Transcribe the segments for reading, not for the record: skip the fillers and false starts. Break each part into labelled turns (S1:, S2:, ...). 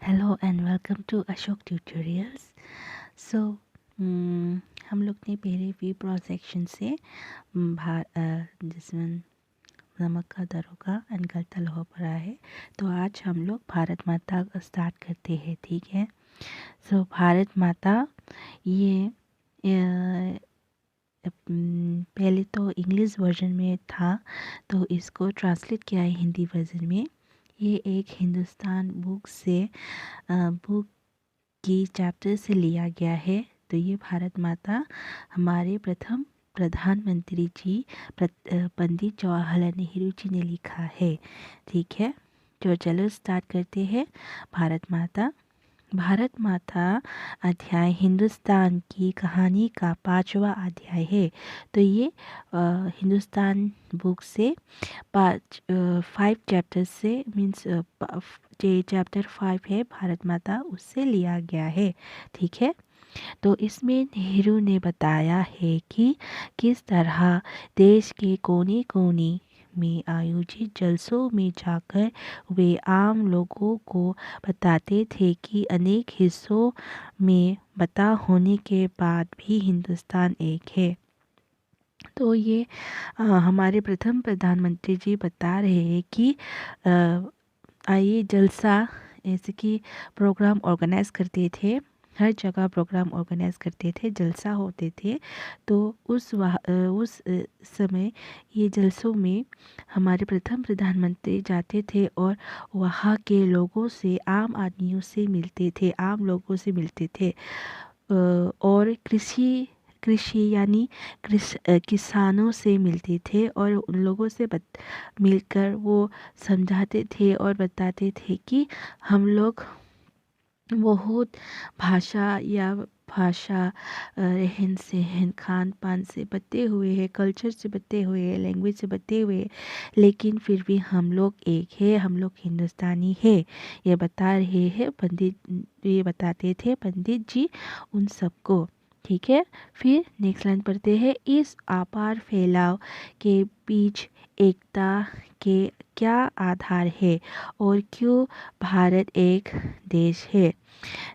S1: Hello and welcome to Ashok tutorials. So हम लोग ने पहले भी सेक्शन से जिसमें नमक का दरोगा एंड गलता लोहा पढ़ा है। तो आज हम लोग भारत माता स्टार्ट करते हैं, ठीक है। सो भारत माता ये पहले तो इंग्लिश वर्जन में था, तो इसको ट्रांसलेट किया है हिंदी वर्जन में। ये एक हिंदुस्तान बुक की चैप्टर से लिया गया है। तो ये भारत माता हमारे प्रथम प्रधानमंत्री जी पंडित जवाहरलाल नेहरू जी ने लिखा है, ठीक है। तो चलो स्टार्ट करते हैं। भारत माता अध्याय हिंदुस्तान की कहानी का 5वां अध्याय है। तो ये हिंदुस्तान बुक से 5 चैप्टर से मीन्स चैप्टर 5 है भारत माता, उससे लिया गया है, ठीक है। तो इसमें नेहरू ने बताया है कि किस तरह देश के कोने कोने में आयोजित जलसों में जाकर वे आम लोगों को बताते थे कि अनेक हिस्सों में बटा होने के बाद भी हिंदुस्तान एक है। तो ये हमारे प्रथम प्रधानमंत्री जी बता रहे हैं कि आइए जलसा ऐसे कि प्रोग्राम ऑर्गेनाइज करते थे, हर जगह प्रोग्राम ऑर्गेनाइज करते थे, जलसा होते थे। तो उस समय ये जलसों में हमारे प्रथम प्रधानमंत्री जाते थे और वहाँ के लोगों से, आम आदमियों से मिलते थे, आम लोगों से मिलते थे। और कृषि यानी किसानों से मिलते थे और उन लोगों से मिलकर वो समझाते थे और बताते थे कि हम लोग बहुत भाषा रहन सहन खान पान से बटे हुए हैं, कल्चर से बटे हुए हैं, लैंग्वेज से बटे हुए हैं, लेकिन फिर भी हम लोग एक है, हम लोग हिंदुस्तानी है। ये बता रहे हैं ये बताते थे पंडित जी उन सबको, ठीक है। फिर नेक्स्ट लाइन पढ़ते हैं। इस अपार फैलाव के बीच एकता के क्या आधार है और क्यों भारत एक देश है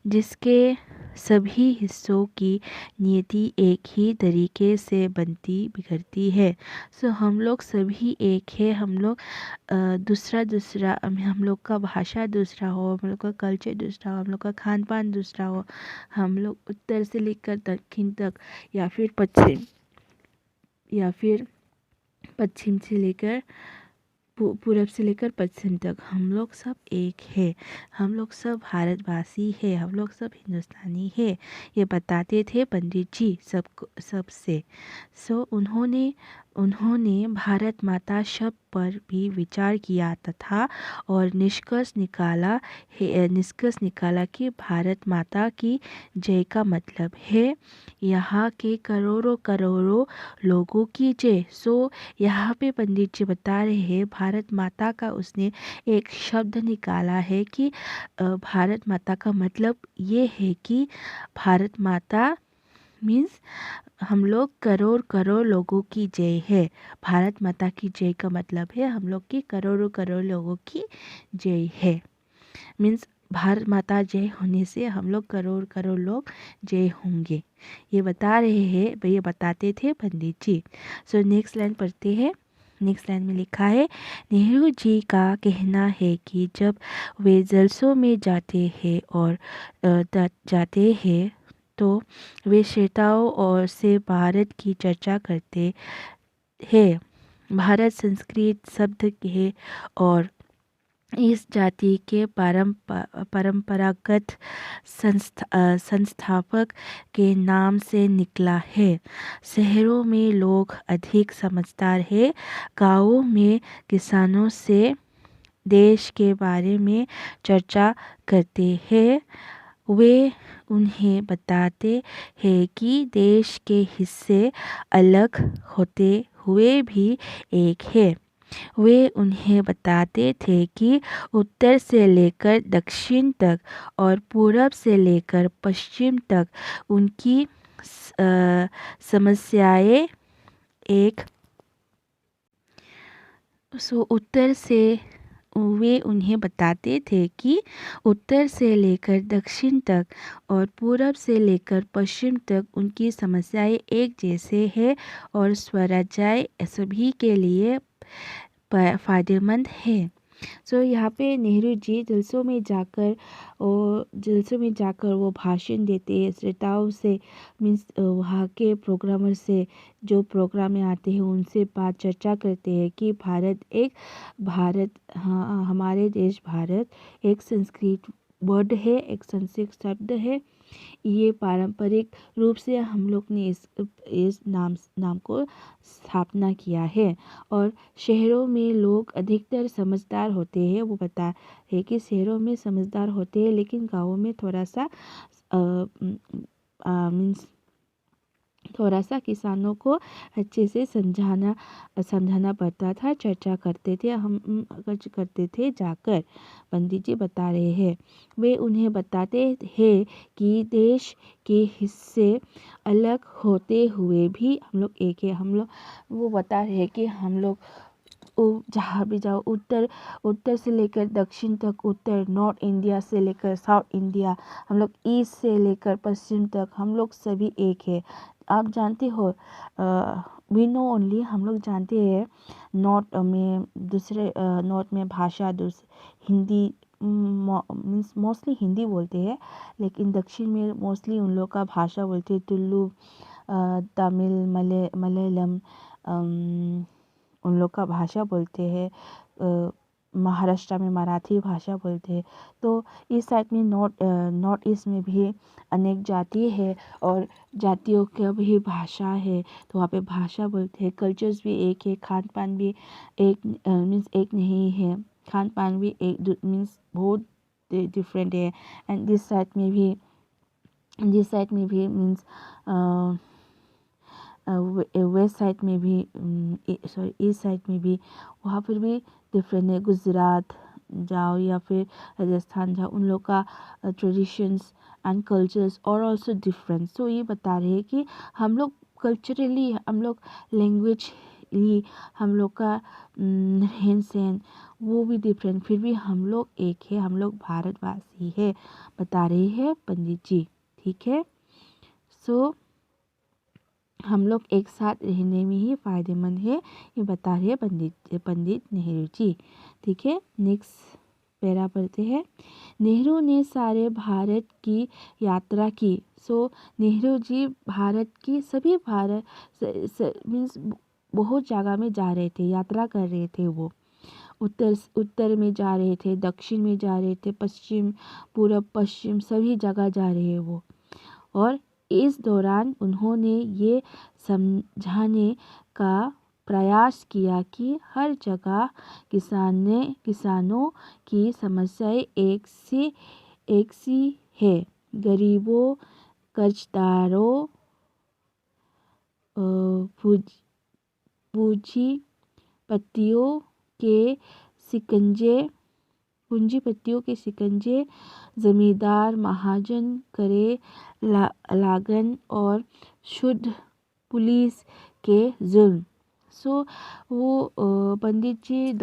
S1: जिसके सभी हिस्सों की नियति एक ही तरीके से बनती बिगड़ती है। सो हम लोग सभी एक है, हम लोग दूसरा हम लोग का भाषा दूसरा हो, हम लोग का कल्चर दूसरा हो, हम लोग का खान पान दूसरा हो, हम लोग उत्तर से लेकर दक्षिण तक या फिर पश्चिम से लेकर पूरब से लेकर पश्चिम तक हम लोग सब एक है, हम लोग सब भारतवासी है, हम लोग सब हिंदुस्तानी है। ये बताते थे पंडित जी सबसे। सो उन्होंने भारत माता शब्द पर भी विचार किया तथा और निष्कर्ष निकाला कि भारत माता की जय का मतलब है यहाँ के करोड़ों करोड़ों लोगों की जय। सो यहाँ पे पंडित जी बता रहे हैं भारत माता का उसने एक शब्द निकाला है कि भारत माता का मतलब ये है कि भारत माता मीन्स हम लोग करोड़ करोड़ लोगों की जय है। भारत माता की जय का मतलब है हम लोग की करोड़ों करोड़ लोगों की जय है। मीन्स भारत माता जय होने से हम लोग करोड़ करोड़ लोग जय होंगे, ये बता रहे हैं, ये बताते थे पंडित जी। सो नेक्स्ट लाइन पढ़ते हैं। नेक्स्ट लाइन में लिखा है, नेहरू जी का कहना है कि जब वे जलसों में जाते हैं और जाते हैं तो वे श्रोताओं और से भारत की चर्चा करते हैं। भारत संस्कृत शब्द है और इस जाति के परंपरागत संस्थापक के नाम से निकला है। शहरों में लोग अधिक समझदार हैं, गांवों में किसानों से देश के बारे में चर्चा करते हैं। वे उन्हें बताते हैं कि देश के हिस्से अलग होते हुए भी एक है। वे उन्हें बताते थे कि उत्तर से लेकर दक्षिण तक और पूरब से लेकर पश्चिम तक उनकी समस्याएं एक उत्तर से वे उन्हें बताते थे कि उत्तर से लेकर दक्षिण तक और पूरब से लेकर पश्चिम तक उनकी समस्याएं एक जैसे हैं और स्वराज्य सभी के लिए फ़ायदेमंद है। सो यहाँ पे नेहरू जी जलसों में जाकर वो भाषण देते हैं श्रोताओं से, मीन्स वहाँ के प्रोग्रामर से, जो प्रोग्राम में आते हैं उनसे बात चर्चा करते हैं कि हाँ, हमारे देश भारत एक संस्कृत वर्ड है, एक संस्कृत शब्द है। ये पारंपरिक रूप से हम लोग ने इस नाम को स्थापना किया है। और शहरों में लोग अधिकतर समझदार होते हैं। वो बता है कि शहरों में समझदार होते हैं लेकिन गाँवों में थोड़ा सा मीन्स थोड़ा सा किसानों को अच्छे से समझाना पड़ता था। चर्चा करते थे जाकर। पंडित जी बता रहे हैं, वे उन्हें बताते हैं कि देश के हिस्से अलग होते हुए भी हम लोग एक है। वो बता रहे हैं कि हम लोग जहाँ भी जाओ, उत्तर से लेकर दक्षिण तक, उत्तर नॉर्थ इंडिया से लेकर साउथ इंडिया, हम लोग ईस्ट से लेकर पश्चिम तक, हम लोग सभी एक है। आप जानते हो, वी नो ओनली, हम लोग जानते हैं नॉर्थ में भाषा हिंदी, मीन्स मोस्टली हिंदी बोलते हैं, लेकिन दक्षिण में मोस्टली उन लोग का भाषा बोलते हैं तुलु, तमिल, मलयालम, उन लोग का भाषा बोलते हैं। महाराष्ट्र में मराठी भाषा बोलते हैं। तो इस साइड में नॉर्थ ईस्ट में भी अनेक जाति है और जातियों का भी भाषा है, तो वहाँ पे भाषा बोलते हैं। कल्चर्स भी एक है, खान पान भी एक मीन्स एक नहीं है, खान पान भी एक मीन्स बहुत डिफरेंट है। एंड दिस साइड में भी मीन्स वेस्ट साइड में भी ईस्ट साइड में भी, वहाँ पर भी डिफरेंट है। गुजरात जाओ या फिर राजस्थान जाओ, उन लोग का ट्रेडिशंस एंड कल्चर्स और ऑल्सो डिफरेंट। सो ये बता रहे हैं कि हम लोग कल्चरली, हम लोग लैंग्वेजली, हम लोग का रहन सहन वो भी डिफरेंट, फिर भी हम लोग एक है, हम लोग भारतवासी है, बता रहे हैं पंडित जी। ठीक है, सो हम लोग एक साथ रहने में ही फ़ायदेमंद है, ये बता रहे हैं पंडित नेहरू जी। ठीक है, नेक्स्ट पैरा पढ़ते हैं। नेहरू ने सारे भारत की यात्रा की। सो नेहरू जी भारत की मीन्स बहुत जगह में जा रहे थे, यात्रा कर रहे थे। वो उत्तर में जा रहे थे, दक्षिण में जा रहे थे, पश्चिम, पूर्व पश्चिम सभी जगह जा रहे हैं वो। और इस दौरान उन्होंने ये समझाने का प्रयास किया कि हर जगह किसानों की समस्याएं एक सी है। गरीबों, कर्जदारों, पूंजीपतियों के शिकंजे, जमींदार महाजन, करे लागन और शुद्ध पुलिस के जुल्म। सो वो पंडित जी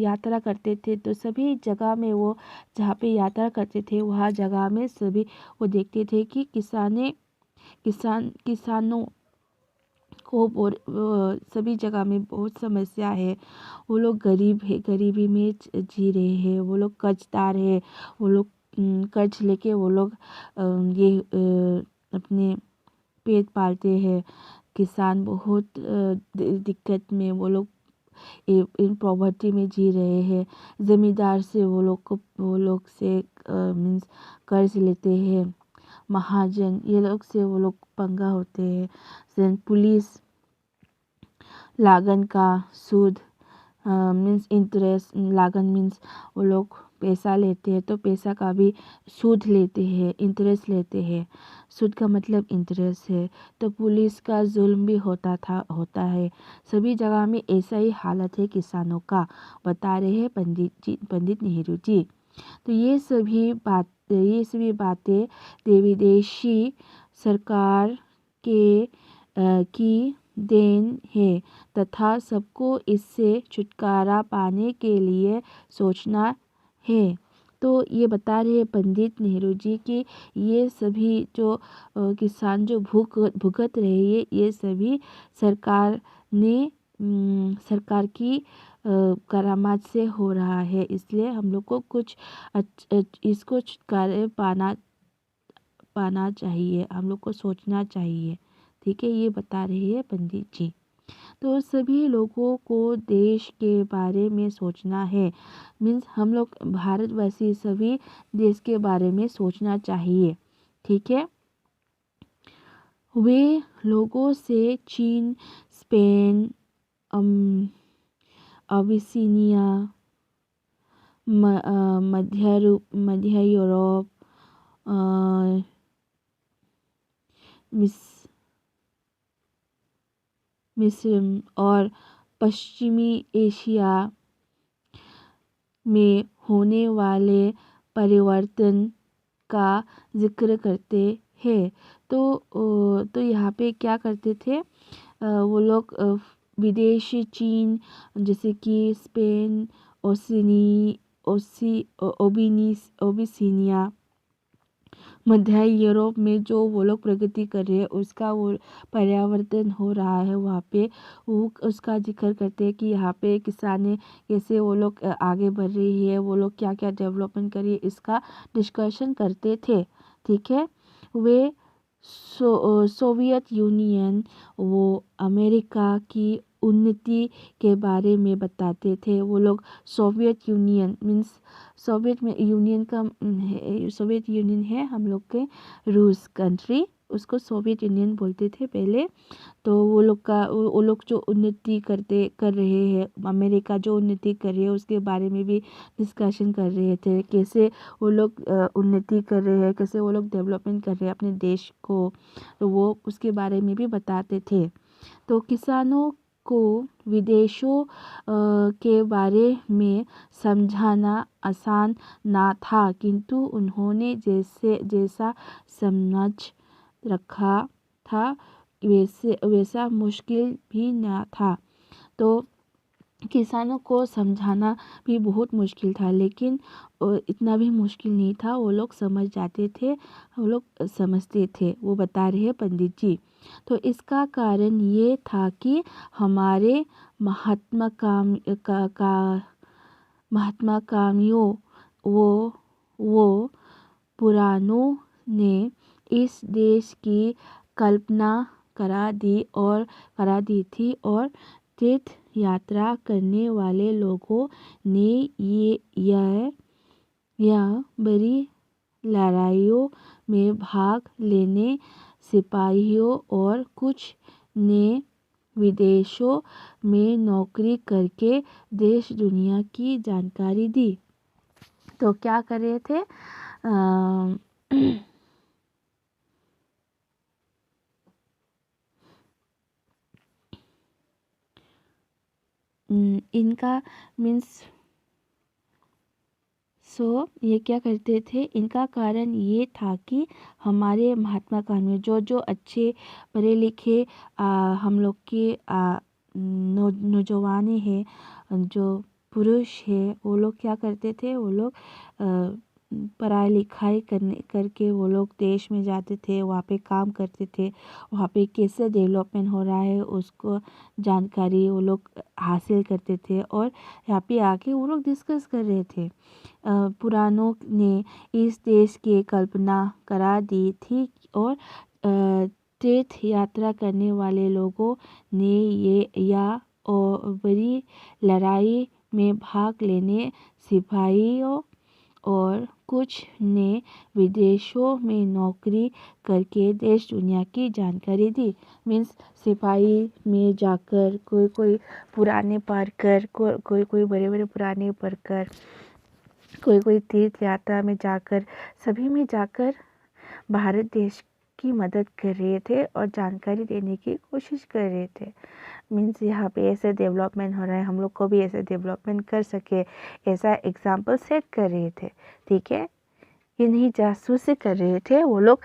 S1: यात्रा करते थे, तो सभी जगह में वो जहाँ पे यात्रा करते थे वहाँ जगह में सभी वो देखते थे कि किसानों को सभी जगह में बहुत समस्या है। वो लोग गरीब है, गरीबी में जी रहे हैं, वो लोग कर्जदार है, वो लोग कर्ज लेके वो लोग ये अपने पेट पालते हैं। किसान बहुत दिक्कत में, वो लोग इन पॉवर्टी में जी रहे हैं। ज़मींदार से वो लोग से मीन्स कर्ज लेते हैं। महाजन ये लोग से वो लोग पंगा होते हैं। देन पुलिस, लागन का सूद मीन्स इंटरेस्ट, लागन मीन्स वो लोग पैसा लेते हैं तो पैसा का भी सूद लेते हैं, इंटरेस्ट लेते हैं। सूद का मतलब इंटरेस्ट है। तो पुलिस का जुल्म भी होता है। सभी जगह में ऐसा ही हालत है किसानों का, बता रहे हैं पंडित नेहरू जी। तो ये सभी बातें विदेशी सरकार की देन है तथा सबको इससे छुटकारा पाने के लिए सोचना है। तो ये बता रहे हैं पंडित नेहरू जी कि ये सभी जो किसान जो भुगत रहे हैं ये सभी सरकार ने सरकार की करामात से हो रहा है, इसलिए हम लोग को कुछ इसको छुटकारे पाना चाहिए, हम लोग को सोचना चाहिए। ठीक है, ये बता रहे हैं पंडित जी। तो सभी लोगों को देश के बारे में सोचना है, मीन्स हम लोग भारतवासी सभी देश के बारे में सोचना चाहिए। ठीक है, वे लोगों से चीन, स्पेन, अबिसिनिया, मध्य यूरोप, मिस्र और पश्चिमी एशिया में होने वाले परिवर्तन का जिक्र करते हैं। तो यहाँ पे क्या करते थे वो लोग विदेशी चीन जैसे कि स्पेन, ओबिसिनिया, मध्य यूरोप में जो वो लोग प्रगति कर रहे हैं उसका वो परिवर्तन हो रहा है वहाँ पे, वो उसका जिक्र करते हैं कि यहाँ पे किसाने कैसे वो लोग आगे बढ़ रही है, वो लोग क्या क्या डेवलपमेंट कर रही है, इसका डिस्कशन करते थे। ठीक है, वे सोवियत यूनियन वो अमेरिका की उन्नति के बारे में बताते थे। वो लोग Soviet union means Soviet union है हम लोग के रूस कंट्री, उसको सोवियत यूनियन बोलते थे पहले। तो वो लोग जो उन्नति कर रहे हैं, अमेरिका जो उन्नति कर रही है उसके बारे में भी डिस्कशन कर रहे थे, कैसे वो लोग उन्नति कर रहे हैं, कैसे वो लोग डेवलपमेंट कर रहे हैं अपने देश को, तो वो उसके बारे में भी बताते थे। तो किसानों को विदेशों के बारे में समझाना आसान ना था, किंतु उन्होंने जैसा समझ रखा था वैसा मुश्किल भी ना था। तो किसानों को समझाना भी बहुत मुश्किल था, लेकिन इतना भी मुश्किल नहीं था, वो लोग समझ जाते थे, वो लोग समझते थे, वो बता रहे हैं पंडित जी। तो इसका कारण ये था कि हमारे महात्माकामियों वो पुराणों ने इस देश की कल्पना करा दी थी और तीर्थ यात्रा करने वाले लोगों ने यह बड़ी लड़ाइयों में भाग लेने सिपाहियों और कुछ ने विदेशों में नौकरी करके देश दुनिया की जानकारी दी। तो क्या कर रहे थे इनका मीन्स ये क्या करते थे, इनका कारण ये था कि हमारे महात्मा गांधी जो अच्छे पढ़े लिखे हम लोग के नौजवान हैं, जो पुरुष है, वो लोग क्या करते थे, वो लोग पढ़ाई लिखाई करके वो लोग देश में जाते थे, वहाँ पे काम करते थे, वहाँ पे कैसे डेवलपमेंट हो रहा है उसको जानकारी वो लोग हासिल करते थे, और यहाँ पे आके वो लोग डिस्कस कर रहे थे। पुराणों ने इस देश की कल्पना करा दी थी और तीर्थ यात्रा करने वाले लोगों ने बड़ी लड़ाई में भाग लेने सिपाहियों और कुछ ने विदेशों में नौकरी करके देश दुनिया की जानकारी दी। मीन्स सिपाही में जाकर कोई पुराने पढ़कर कोई बड़े बड़े पुराने पढ़कर कोई तीर्थ यात्रा में जाकर सभी में जाकर भारत देश की मदद कर रहे थे और जानकारी देने की कोशिश कर रहे थे। मीन्स यहाँ पे ऐसे डेवलपमेंट हो रहा है, हम लोग को भी ऐसे डेवलपमेंट कर सके, ऐसा एग्जाम्पल सेट कर रहे थे। ठीक है, ये नहीं जासूसी कर रहे थे, वो लोग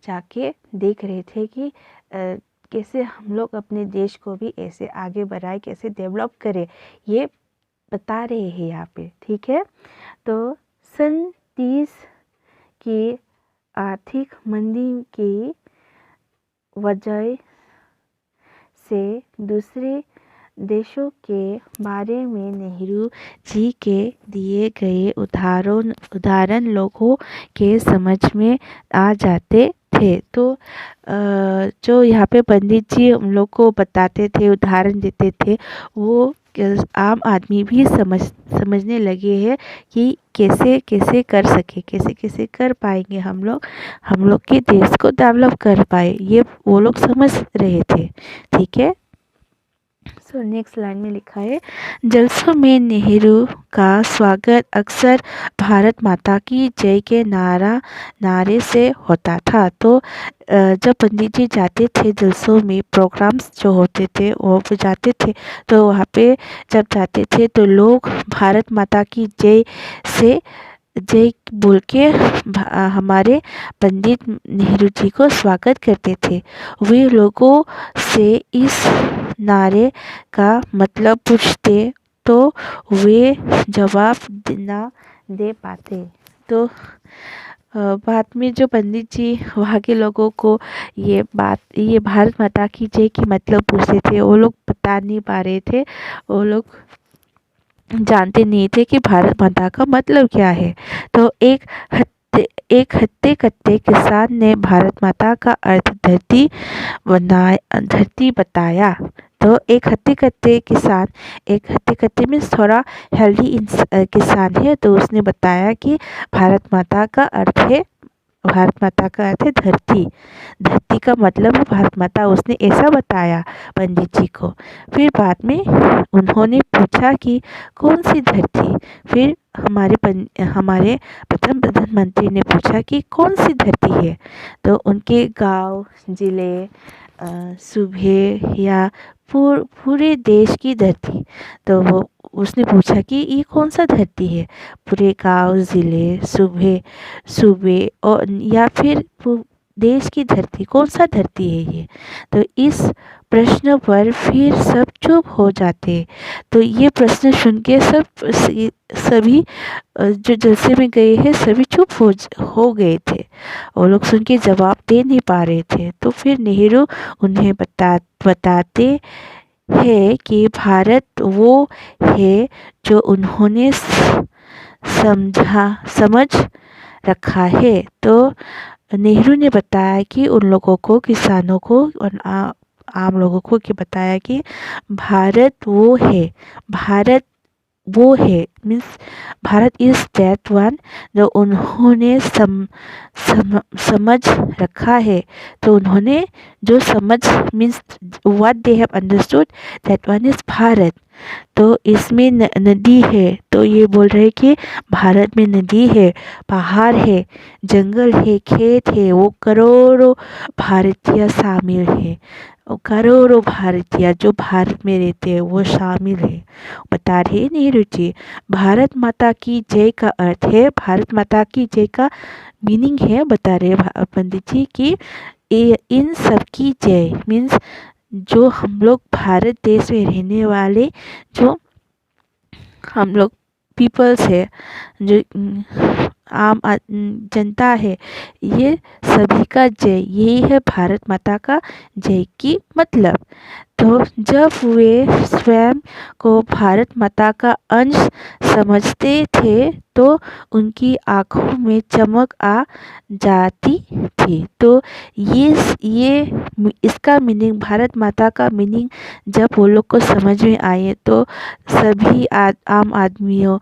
S1: जाके देख रहे थे कि कैसे हम लोग अपने देश को भी ऐसे आगे बढ़ाए, कैसे डेवलप करें, ये बता रहे हैं यहाँ पे। ठीक है, तो सन 30 की आर्थिक मंदी की वजह से दूसरे देशों के बारे में नेहरू जी के दिए गए उदाहरण लोगों के समझ में आ जाते थे। तो जो यहाँ पे पंडित जी हम लोग को बताते थे, उदाहरण देते थे, वो आम आदमी भी समझने लगे हैं कि कैसे कैसे कर सके, कैसे कैसे कर पाएंगे हम लोग के देश को डेवलप कर पाए, ये वो लोग समझ रहे थे। ठीक है, सो नेक्स्ट लाइन में लिखा है, जलसों में नेहरू का स्वागत अक्सर भारत माता की जय के नारे से होता था। तो जब पंडित जी जाते थे जलसों में, प्रोग्राम्स जो होते थे वो जाते थे, तो वहाँ पे जब जाते थे तो लोग भारत माता की जय से जय बोल के हमारे पंडित नेहरू जी को स्वागत करते थे। वे लोगों से इस नारे का मतलब पूछते तो वे जवाब ना दे पाते। तो बाद में जो पंडित जी वहाँ के लोगों को ये भारत माता की जय की मतलब पूछते थे, वो लोग बता नहीं पा रहे थे, वो लोग जानते नहीं थे कि भारत माता का मतलब क्या है। तो एक हत्ते कत्ते किसान ने भारत माता का अर्थ धरती बताया। तो एक हत्ते कत्ते में थोड़ा हेल्दी किसान है, तो उसने बताया कि भारत माता का अर्थ है धरती। धरती का मतलब है भारत माता, उसने ऐसा बताया पंडित जी को। फिर बाद में उन्होंने पूछा कि कौन सी धरती। फिर हमारे प्रधानमंत्री ने पूछा कि कौन सी धरती है। तो उनके गांव, जिले, सूबे या पूरे देश की धरती। तो वो उसने पूछा कि ये कौन सा धरती है, पूरे गांव, जिले, सूबे और या फिर देश की धरती, कौन सा धरती है ये। तो इस प्रश्न पर फिर सब चुप हो जाते। तो ये प्रश्न सुन के सभी जो जलसे में गए हैं सभी चुप हो गए थे, वो लोग सुन के जवाब दे नहीं पा रहे थे। तो फिर नेहरू उन्हें बताते हैं कि भारत वो है जो उन्होंने समझ रखा है। तो नेहरू ने बताया कि उन लोगों को, किसानों को और आम लोगों को बताया कि भारत वो है means Bharat is that one जो उन्होंने समझ रखा है। तो उन्होंने जो समझ means what they have understood, that one is Bharat. तो इसमें नदी है, तो ये बोल रहे कि भारत में नदी है, पहाड़ है, जंगल है, खेत है, वो करोड़ों भारतीय शामिल है। करोड़ों भारतीय जो भारत में रहते हैं वो शामिल है, बता रहे नेहरू जी। भारत माता की जय का अर्थ है, भारत माता की जय का मीनिंग है, बता रहे पंडित जी की इन सब की जय मीन्स जो हम लोग भारत देश में रहने वाले जो हम लोग पीपल्स है, जो आम जनता है, ये सभी का जय, यही है भारत माता का जय की मतलब। तो जब वे स्वयं को भारत माता का अंश समझते थे तो उनकी आंखों में चमक आ जाती थी। तो ये इसका मीनिंग, भारत माता का मीनिंग जब वो लोग को समझ में आए तो सभी आम आदमियों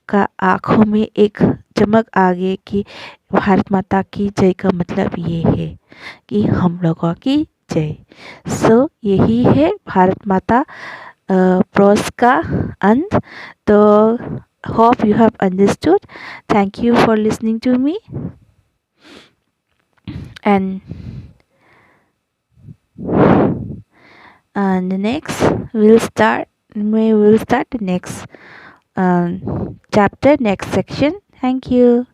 S1: का आंखों में एक चमक आ गई कि भारत माता की जय का मतलब ये है कि हम लोगों की जय। सो यही है भारत माता प्रोस का अंत। तो hope you have understood. Thank you for listening to me and the next we'll start the next chapter, next section. Thank you.